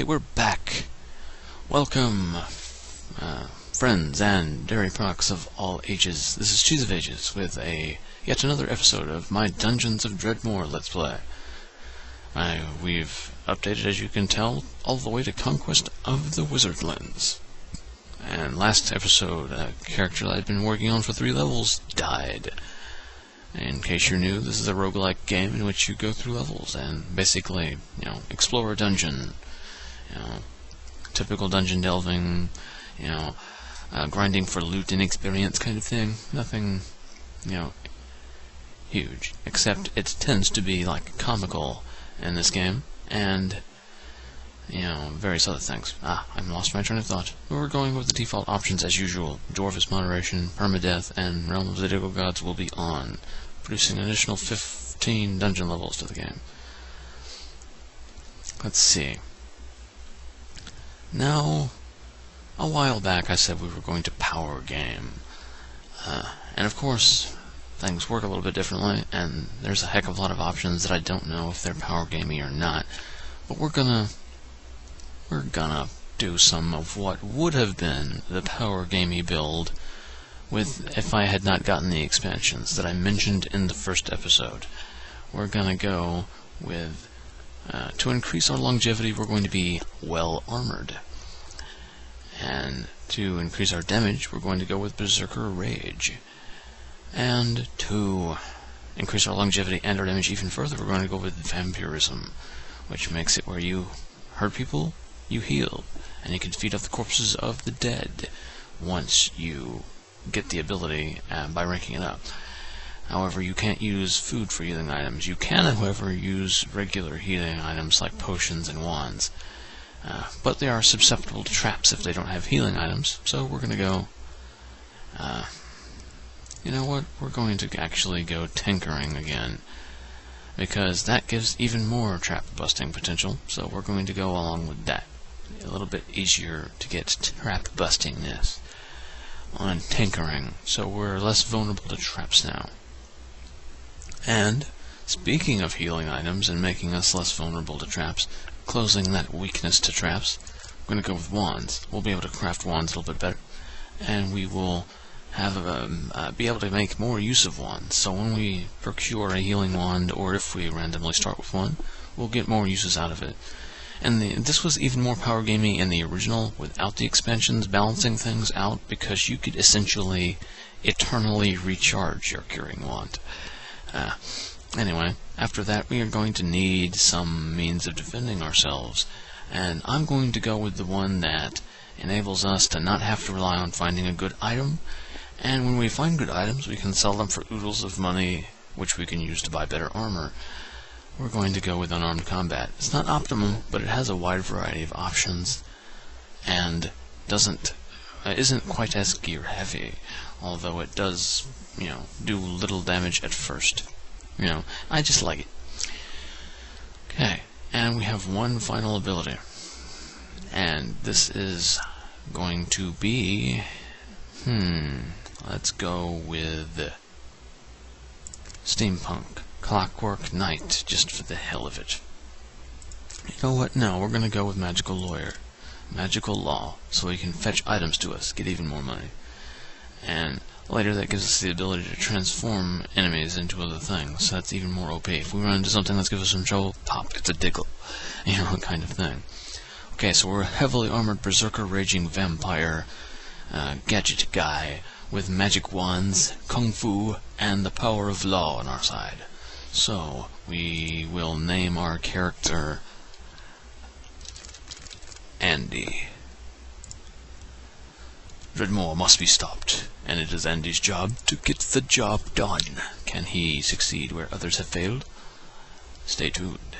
we're back. Welcome, friends and dairy products of all ages. This is Cheese of Ages with yet another episode of my Dungeons of Dredmor Let's Play. We've updated, as you can tell, all the way to Conquest of the Wizardlands. And last episode, a character that I'd been working on for 3 levels died. In case you're new, this is a roguelike game in which you go through levels and basically, explore a dungeon. Typical dungeon delving, grinding for loot and experience kind of thing. Nothing, huge. Except it tends to be, comical in this game, and, various other things. I lost my train of thought. We're going with the default options as usual. Dwarvish Moderation, Permadeath, and Realm of the Diggle Gods will be on, producing an additional 15 dungeon levels to the game. Let's see. Now, a while back I said we were going to power game. And of course, things work a little bit differently, and there's a heck of a lot of options that I don't know if they're power gamey or not. But we're gonna do some of what would have been the power gamey build if I had not gotten the expansions that I mentioned in the first episode. We're gonna go with, to increase our longevity, we're going to be well armored. And to increase our damage, we're going to go with Berserker Rage. And to increase our longevity and our damage even further, we're going to go with Vampirism, which makes it where you hurt people, you heal, and you can feed off the corpses of the dead once you get the ability by ranking it up. However, you can't use food for healing items. You can, however, use regular healing items like potions and wands. But they are susceptible to traps if they don't have healing items, so we're going to go... you know what? We're going to actually go tinkering again, because that gives even more trap-busting potential, so we're going to go along with that. A little bit easier to get trap-bustingness on tinkering, so we're less vulnerable to traps now. And, speaking of healing items and making us less vulnerable to traps, closing that weakness to traps, we're going to go with wands. We'll be able to craft wands a little bit better, and we will have be able to make more use of wands. So when we procure a healing wand, or if we randomly start with one, we'll get more uses out of it. And this was even more power gamey in the original, without the expansions balancing things out, because you could essentially eternally recharge your curing wand. Anyway, after that we are going to need some means of defending ourselves, and I'm going to go with the one that enables us to not have to rely on finding a good item, and when we find good items we can sell them for oodles of money, which we can use to buy better armor. We're going to go with unarmed combat. It's not optimum, but it has a wide variety of options, and isn't quite as gear heavy, although it does, do little damage at first. I just like it. Okay, and we have one final ability, and this is going to be, let's go with Steampunk. Clockwork Knight, just for the hell of it. You know what? No, we're going to go with Magical Lawyer. Magical Law, so he can fetch items to us, get even more money. And later that gives us the ability to transform enemies into other things, so that's even more OP. If we run into something that's gives us some trouble, pop, it's a diggle. Kind of thing. Okay, so we're a heavily armored Berserker Raging Vampire gadget guy with magic wands, kung fu, and the power of law on our side. So, we will name our character Andy. Dredmor must be stopped, and it is Andy's job to get the job done. Can he succeed where others have failed? Stay tuned.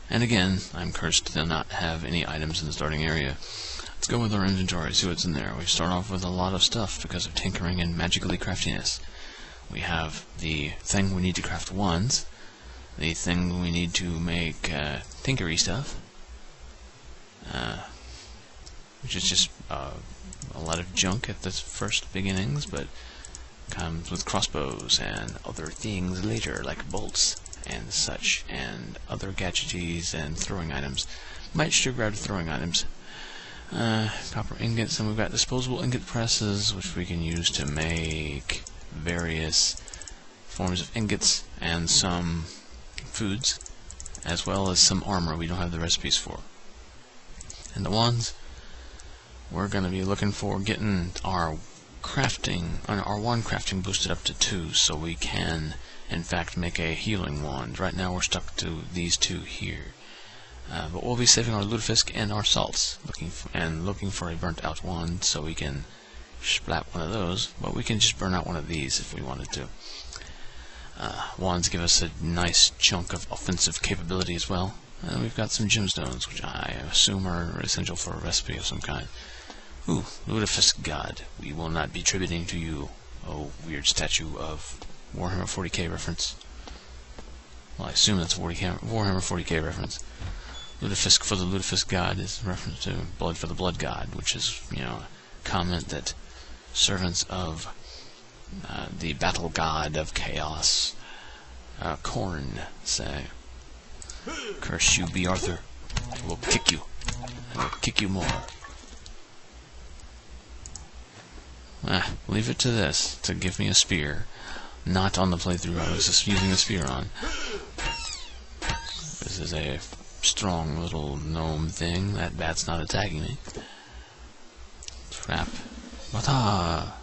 And again, I'm cursed to not have any items in the starting area. Let's go with our inventory, see what's in there. We start off with a lot of stuff because of tinkering and magically craftiness. We have the thing we need to craft wands, the thing we need to make tinkery stuff, which is just a lot of junk at the first beginnings, but comes with crossbows and other things later, like bolts and such, and other gadgeties and throwing items. might should grab throwing items. Copper ingots, and we've got disposable ingot presses, which we can use to make various forms of ingots and some foods, as well as some armor we don't have the recipes for. And the wands, we're going to be looking for getting our wand crafting boosted up to 2, so we can, in fact, make a healing wand. Right now we're stuck to these 2 here. But we'll be saving our lutefisk and our salts, looking for a burnt out wand, so we can splat one of those. But we can just burn out one of these if we wanted to. Wands give us a nice chunk of offensive capability as well. And we've got some gemstones, which I assume are essential for a recipe of some kind. Ooh, lutefisk god. We will not be tributing to you. Oh, weird statue of Warhammer 40k reference. Well, I assume that's a Warhammer 40k reference. Lutefisk for the lutefisk god is a reference to blood for the blood god, which is, a comment that servants of the battle god of chaos, Khorne, say. Curse you, B. Arthur. I will kick you. I will kick you more. Leave it to this, to give me a spear. Not on the playthrough I was just using the spear on. This is a strong little gnome thing. That bat's not attacking me. Trap. Wata!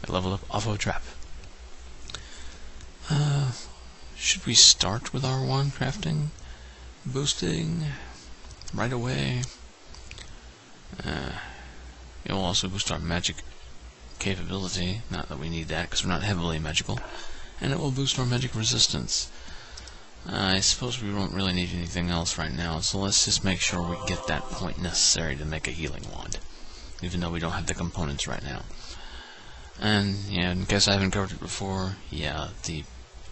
I leveled up off of a trap. Should we start with our wand crafting? Boosting? Right away? It will also boost our magic capability. Not that we need that, because we're not heavily magical. And it will boost our magic resistance. I suppose we won't really need anything else right now, so let's just make sure we get that point necessary to make a healing wand. Even though we don't have the components right now. And, in case I haven't covered it before, the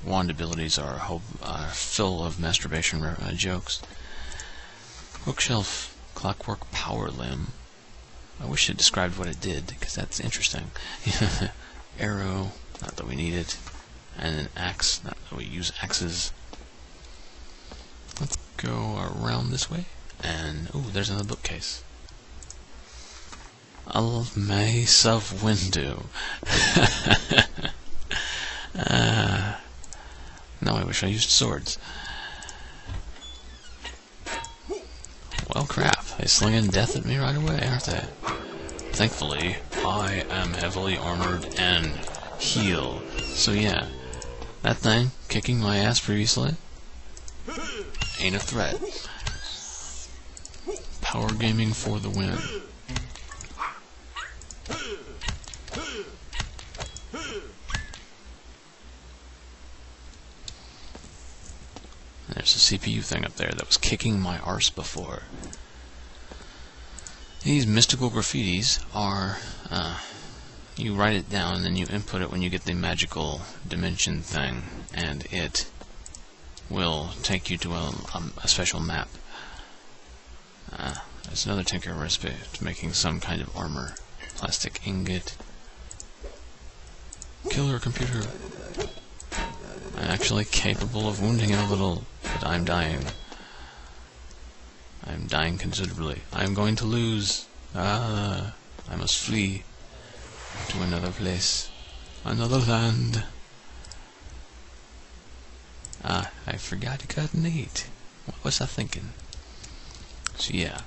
wand abilities are full of masturbation jokes. Bookshelf, clockwork power limb. I wish it described what it did, because that's interesting. Arrow, not that we need it. And an axe, not that we use axes. Let's go around this way. And, ooh, there's another bookcase. A mace of window. Now I wish I used swords. Well, crap. They're slinging death at me right away, aren't they? Thankfully, I am heavily armored and heal. So yeah, that thing kicking my ass previously ain't a threat. Power gaming for the win. There's a CPU thing up there that was kicking my arse before. These mystical graffitis are, you write it down and then you input it when you get the magical dimension thing, and it will take you to a special map. There's another tinker recipe to making some kind of armor. Plastic ingot. Killer computer. I'm actually capable of wounding it a little, but I'm dying. I'm dying considerably. I'm going to lose. I must flee to another place. Another land. I forgot to cut and eat. What was I thinking? So yeah,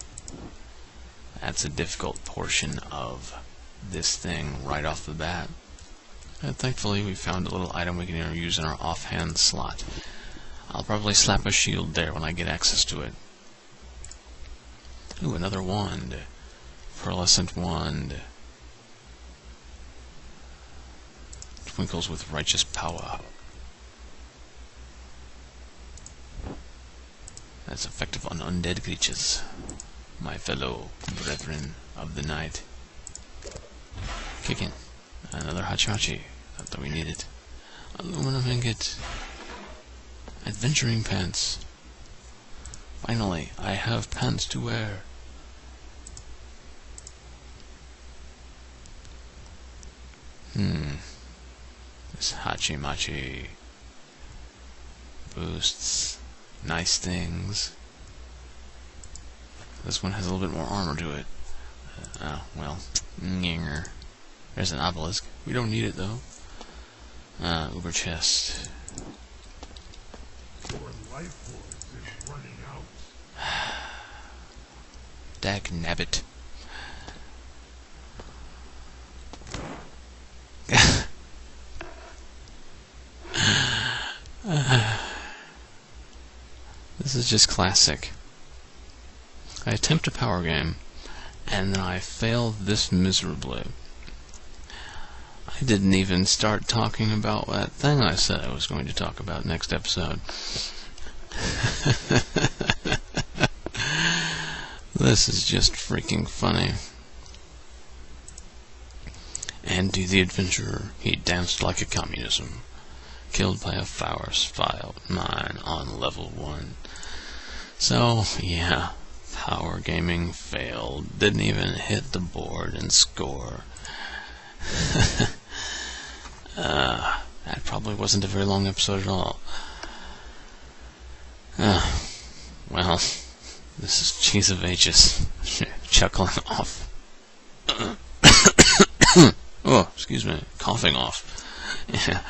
that's a difficult portion of this thing right off the bat. And thankfully we found a little item we can use in our offhand slot. I'll probably slap a shield there when I get access to it. Ooh, another wand. Pearlescent wand. Twinkles with righteous power. That's effective on undead creatures, my fellow brethren of the night. Kicking. Another hachi. Not that we need it. Aluminum ingot. Adventuring pants. Finally, I have pants to wear. This hachi-machi boosts nice things. This one has a little bit more armor to it. Oh, well. There's an obelisk. We don't need it, though. Uber chest. Your life force is running out. Dag nabbit. This is just classic. I attempt a power game, and then I fail this miserably. I didn't even start talking about that thing I said I was going to talk about next episode. This is just freaking funny. Andy the Adventurer, he danced like a communism. Killed by a forest fire mine on level 1. So, yeah, power gaming failed. Didn't even hit the board and score. That probably wasn't a very long episode at all. Well, this is Cheese of Ages chuckling off. Oh, excuse me, coughing off. Yeah.